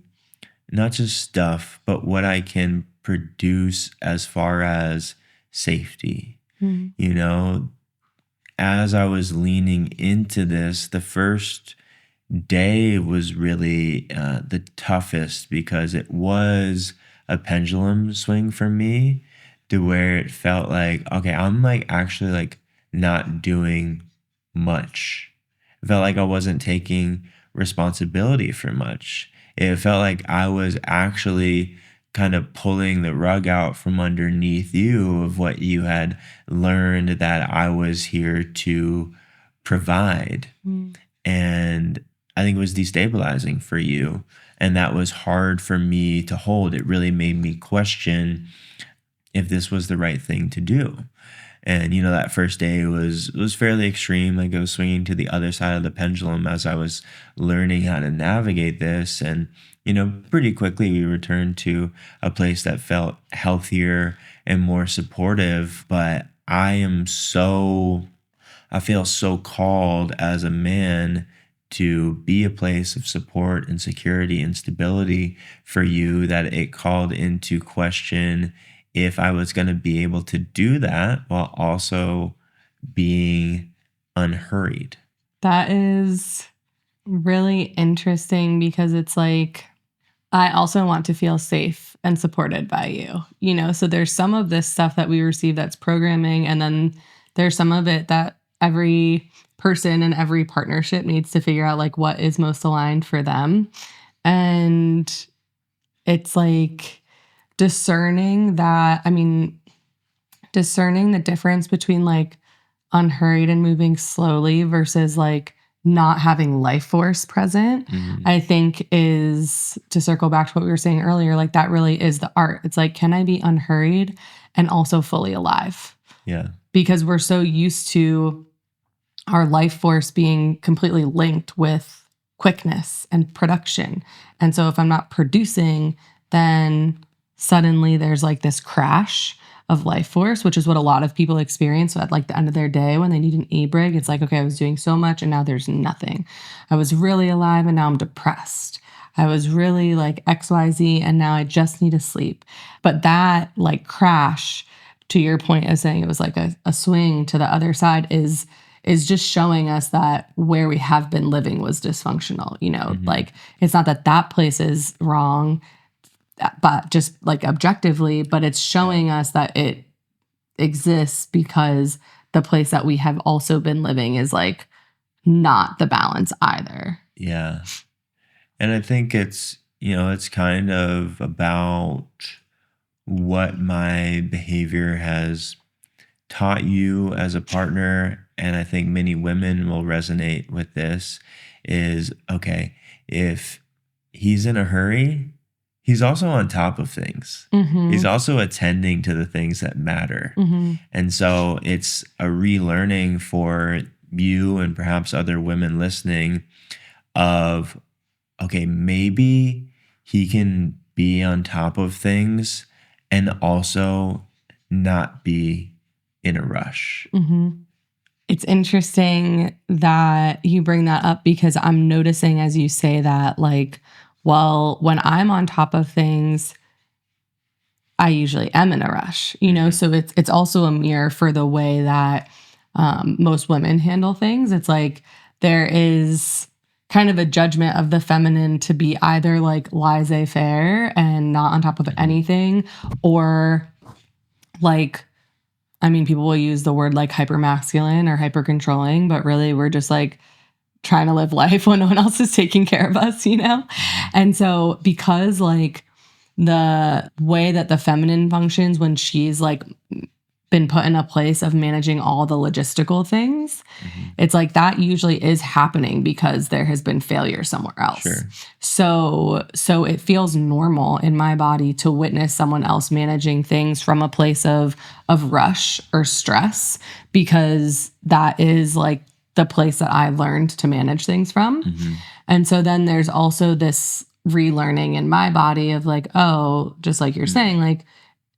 not just stuff, but what I can produce as far as safety. As I was leaning into this, the first day was really the toughest because it was a pendulum swing for me to where it felt like, okay, I'm actually not doing much. It felt like I wasn't taking responsibility for much. It felt like I was actually kind of pulling the rug out from underneath you of what you had learned that I was here to provide. And I think it was destabilizing for you. And that was hard for me to hold. It really made me question if this was the right thing to do. And, that first day was fairly extreme. Like I was swinging to the other side of the pendulum as I was learning how to navigate this. And, pretty quickly we returned to a place that felt healthier and more supportive. But I feel so called as a man to be a place of support and security and stability for you that it called into question if I was going to be able to do that while also being unhurried. That is really interesting because it's like, I also want to feel safe and supported by you, so there's some of this stuff that we receive that's programming, and then there's some of it that every person and every partnership needs to figure out what is most aligned for them. And it's like discerning the difference between unhurried and moving slowly versus not having life force present, I think is, to circle back to what we were saying earlier, that really is the art. It's can I be unhurried and also fully alive? Yeah. Because we're so used to our life force being completely linked with quickness and production. And so if I'm not producing, then suddenly there's this crash of life force, which is what a lot of people experience. So at the end of their day when they need an e-brig, it's okay, I was doing so much and now there's nothing. I was really alive and now I'm depressed. I was really XYZ and now I just need to sleep. But that crash, to your point of saying it was a swing to the other side, is just showing us that where we have been living was dysfunctional. It's not that place is wrong, but just objectively, but it's showing us that it exists because the place that we have also been living is not the balance either. Yeah. And I think it's kind of about what my behavior has taught you as a partner. And I think many women will resonate with this is, okay, if he's in a hurry, he's also on top of things. He's Mm-hmm. also attending to the things that matter. Mm-hmm. And so it's a relearning for you and perhaps other women listening of, okay, maybe he can be on top of things and also not be in a rush. Mm-hmm. It's interesting that you bring that up because I'm noticing as you say that, like, well, when I'm on top of things, I usually am in a rush, you know? So it's also a mirror for the way that most women handle things. It's like there is kind of a judgment of the feminine to be either like laissez-faire and not on top of anything, or like, I mean, people will use the word like hyper masculine or hyper controlling, but really we're just like trying to live life when no one else is taking care of us, you know? And so, because like the way that the feminine functions when she's like been put in a place of managing all the logistical things, it's like that usually is happening because there has been failure somewhere else. Sure. So it feels normal in my body to witness someone else managing things from a place of rush or stress, because that is like the place that I learned to manage things from. And so then there's also this relearning in my body of like, oh, just like you're saying, like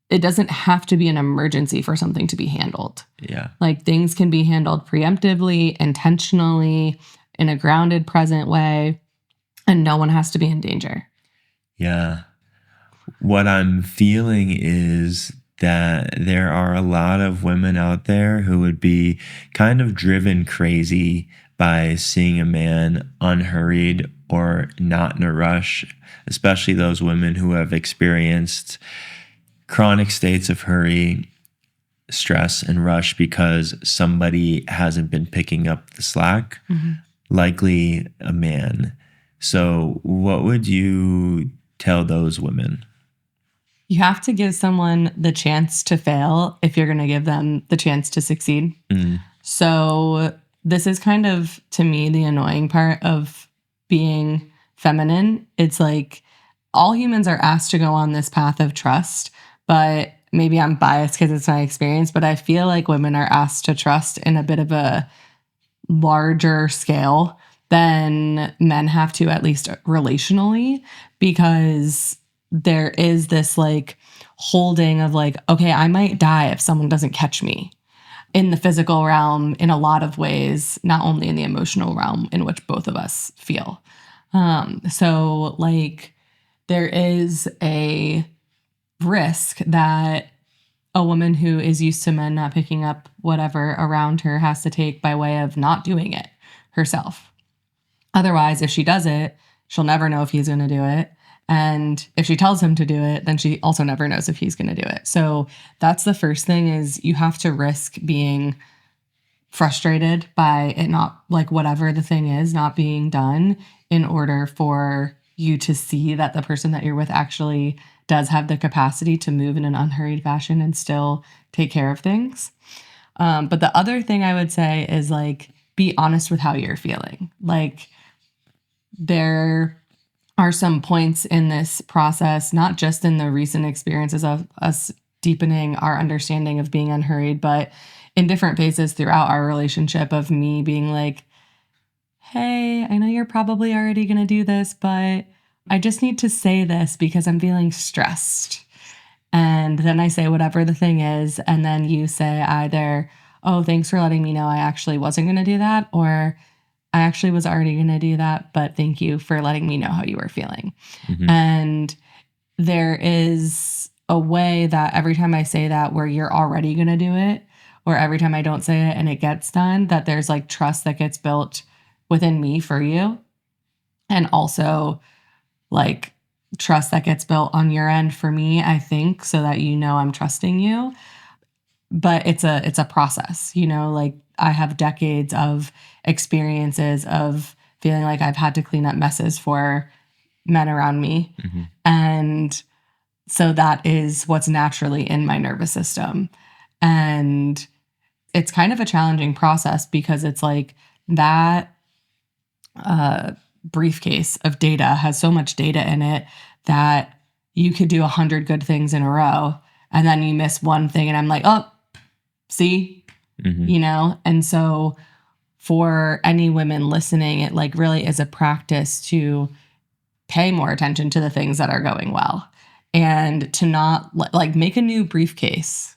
it doesn't have to be an emergency for something to be handled. Yeah. Like things can be handled preemptively, intentionally, in a grounded, present way, and no one has to be in danger. Yeah. What I'm feeling is that there are a lot of women out there who would be kind of driven crazy by seeing a man unhurried or not in a rush, especially those women who have experienced chronic states of hurry, stress, and rush because somebody hasn't been picking up the slack, likely a man. So, what would you tell those women? You have to give someone the chance to fail if you're going to give them the chance to succeed. So this is kind of, to me, the annoying part of being feminine. It's like all humans are asked to go on this path of trust, but maybe I'm biased because it's my experience, but I feel like women are asked to trust in a bit of a larger scale than men have to, at least relationally, because there is this like holding of like, okay, I might die if someone doesn't catch me, in the physical realm, in a lot of ways, not only in the emotional realm in which both of us feel. So like there is a risk that a woman who is used to men not picking up whatever around her has to take by way of not doing it herself. Otherwise, if she does it, she'll never know if he's going to do it. And if she tells him to do it, then she also never knows if he's going to do it. So that's the first thing, is you have to risk being frustrated by it not, like whatever the thing is, not being done, in order for you to see that the person that you're with actually does have the capacity to move in an unhurried fashion and still take care of things. But the other thing I would say is like, be honest with how you're feeling. Like there are some points in this process, not just in the recent experiences of us deepening our understanding of being unhurried, but in different phases throughout our relationship, of me being like, hey, I know you're probably already going to do this, but I just need to say this because I'm feeling stressed. And then I say whatever the thing is, and then you say either, oh, thanks for letting me know I actually wasn't going to do that, or I actually was already going to do that, but thank you for letting me know how you were feeling. And there is a way that every time I say that, where you're already going to do it, or every time I don't say it and it gets done, that there's like trust that gets built within me for you. And also like trust that gets built on your end for me, I think, so that you know I'm trusting you. But it's a process, you know, like I have decades of experiences of feeling like I've had to clean up messes for men around me. And so that is what's naturally in my nervous system. And it's kind of a challenging process because it's like that briefcase of data has so much data in it that you could do 100 good things in a row and then you miss one thing and I'm like, oh, see, And so for any women listening, it like really is a practice to pay more attention to the things that are going well and to not like make a new briefcase,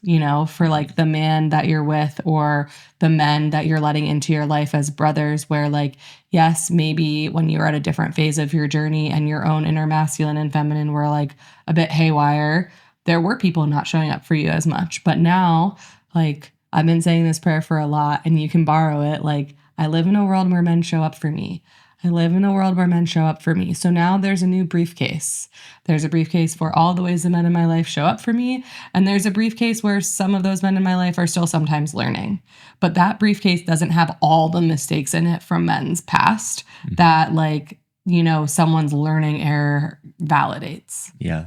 for like the man that you're with or the men that you're letting into your life as brothers, where like, yes, maybe when you're at a different phase of your journey and your own inner masculine and feminine were like a bit haywire, there were people not showing up for you as much. But now, like, I've been saying this prayer for a lot and you can borrow it. Like, I live in a world where men show up for me. I live in a world where men show up for me. So now there's a new briefcase. There's a briefcase for all the ways the men in my life show up for me. And there's a briefcase where some of those men in my life are still sometimes learning. But that briefcase doesn't have all the mistakes in it from men's past that like, someone's learning error validates. Yeah.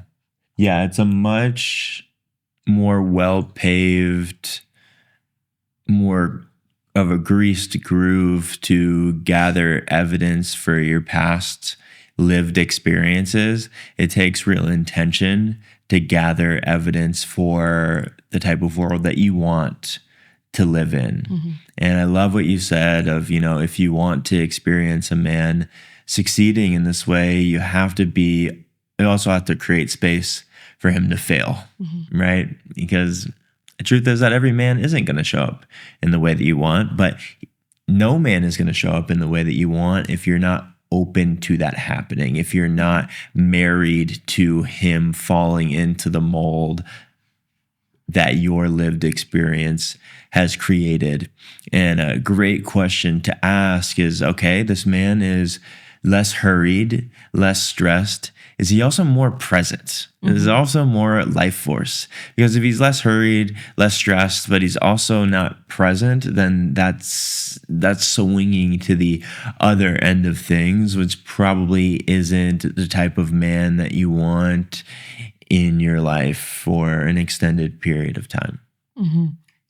Yeah. It's a much more well-paved, more of a greased groove to gather evidence for your past lived experiences. It takes real intention to gather evidence for the type of world that you want to live in. And I love what you said of, if you want to experience a man succeeding in this way, you also have to create space for him to fail, right? Because the truth is that every man isn't going to show up in the way that you want, but no man is going to show up in the way that you want if you're not open to that happening, if you're not married to him falling into the mold that your lived experience has created. And a great question to ask is, okay, this man is less hurried, less stressed. Is he also more present? Is he also more life force? Because if he's less hurried, less stressed, but he's also not present, then that's swinging to the other end of things, which probably isn't the type of man that you want in your life for an extended period of time.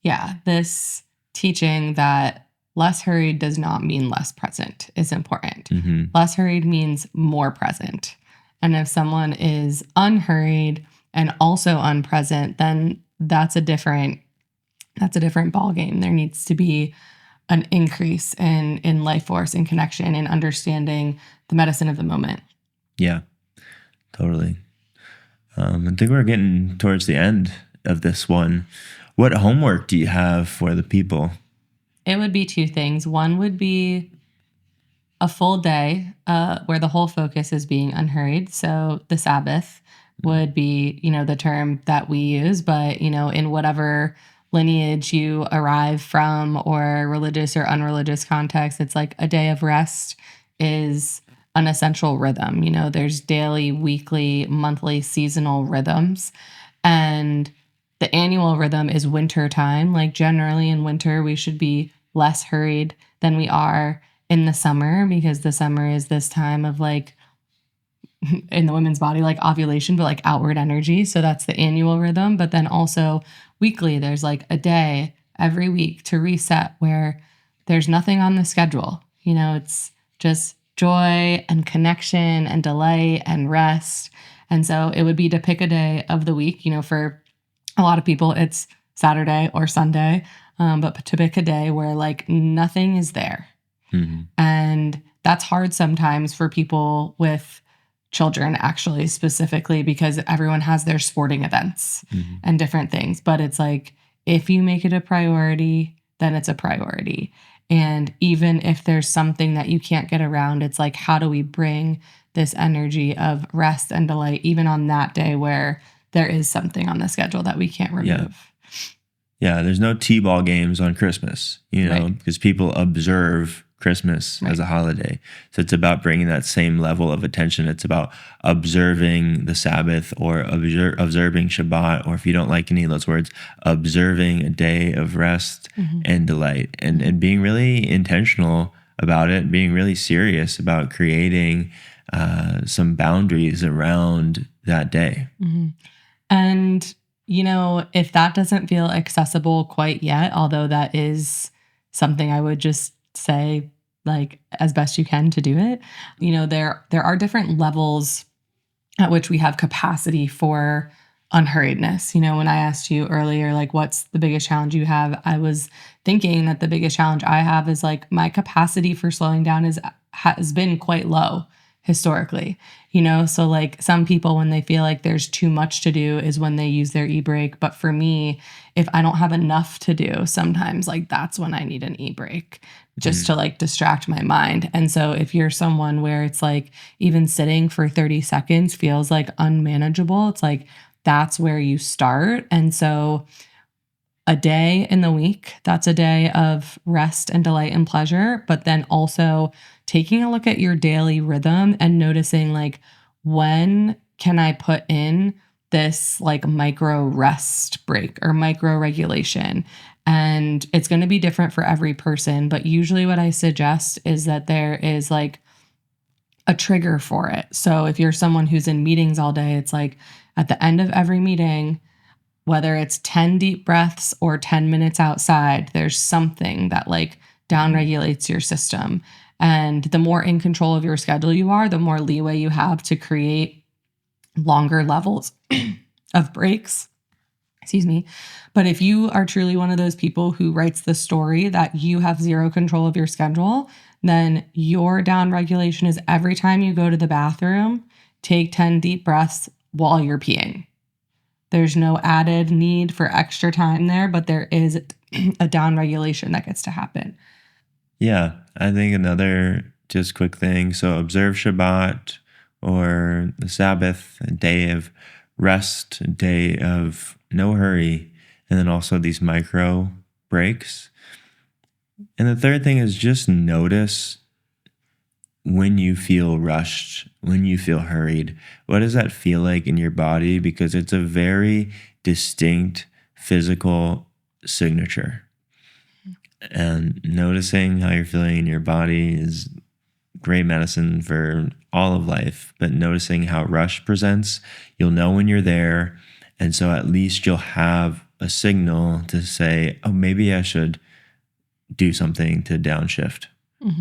Yeah, this teaching that less hurried does not mean less present is important. Less hurried means more present. And if someone is unhurried and also unpresent, then that's a different ballgame. There needs to be an increase in life force and connection and understanding the medicine of the moment. Yeah, totally. I think we're getting towards the end of this one. What homework do you have for the people? It would be two things. One would be a full day where the whole focus is being unhurried. So the Sabbath would be, the term that we use, but, in whatever lineage you arrive from or religious or unreligious context, it's like a day of rest is an essential rhythm. There's daily, weekly, monthly, seasonal rhythms. And the annual rhythm is winter time. Like generally in winter, we should be less hurried than we are in the summer, because the summer is this time of like in the women's body, like ovulation, but like outward energy. So that's the annual rhythm. But then also weekly, there's like a day every week to reset where there's nothing on the schedule. It's just joy and connection and delight and rest. And so it would be to pick a day of the week. For a lot of people, it's Saturday or Sunday, but to pick a day where like nothing is there. And that's hard sometimes for people with children, actually, specifically, because everyone has their sporting events and different things. But it's like, if you make it a priority, then it's a priority. And even if there's something that you can't get around, it's like, how do we bring this energy of rest and delight, even on that day where there is something on the schedule that we can't remove? Yeah, there's no T-ball games on Christmas, because people observe Christmas as a holiday. So it's about bringing that same level of attention. It's about observing the Sabbath or observing Shabbat, or if you don't like any of those words, observing a day of rest and delight, and being really intentional about it, being really serious about creating some boundaries around that day. And, if that doesn't feel accessible quite yet, although that is something I would just say, like, as best you can to do it, there are different levels at which we have capacity for unhurriedness. When I asked you earlier, like, what's the biggest challenge you have? I was thinking that the biggest challenge I have is like my capacity for slowing down has been quite low historically. So like some people, when they feel like there's too much to do is when they use their e-brake. But for me, if I don't have enough to do, sometimes like that's when I need an e-brake just to like distract my mind. And so if you're someone where it's like even sitting for 30 seconds feels like unmanageable, it's like that's where you start. And so a day in the week, that's a day of rest and delight and pleasure, but then also taking a look at your daily rhythm and noticing like, when can I put in this like micro rest break or micro regulation? And it's going to be different for every person, but usually what I suggest is that there is like a trigger for it. So if you're someone who's in meetings all day, it's like at the end of every meeting, whether it's 10 deep breaths or 10 minutes outside, there's something that like downregulates your system. And the more in control of your schedule you are, the more leeway you have to create longer levels of breaks. Excuse me. But if you are truly one of those people who writes the story that you have zero control of your schedule, then your downregulation is every time you go to the bathroom, take 10 deep breaths while you're peeing. There's no added need for extra time there, but there is a down regulation that gets to happen. Yeah, I think another just quick thing. So observe Shabbat or the Sabbath, a day of rest, a day of no hurry, and then also these micro breaks. And the third thing is just notice when you feel rushed, when you feel hurried. What does that feel like in your body? Because it's a very distinct physical signature. And noticing how you're feeling in your body is great medicine for all of life. But noticing how rush presents, you'll know when you're there. And so at least you'll have a signal to say, oh, maybe I should do something to downshift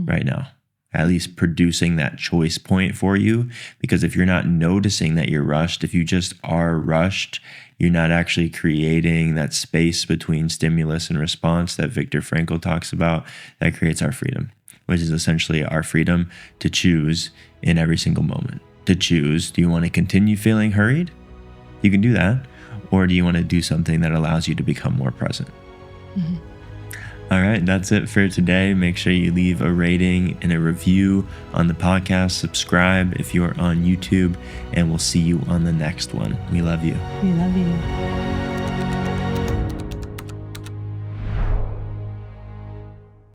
right now. At least producing that choice point for you. Because if you're not noticing that you're rushed, if you just are rushed, you're not actually creating that space between stimulus and response that Viktor Frankl talks about that creates our freedom, which is essentially our freedom to choose in every single moment. To choose, do you want to continue feeling hurried? You can do that. Or do you want to do something that allows you to become more present? All right, that's it for today. Make sure you leave a rating and a review on the podcast. Subscribe if you're on YouTube, and we'll see you on the next one. We love you. We love you.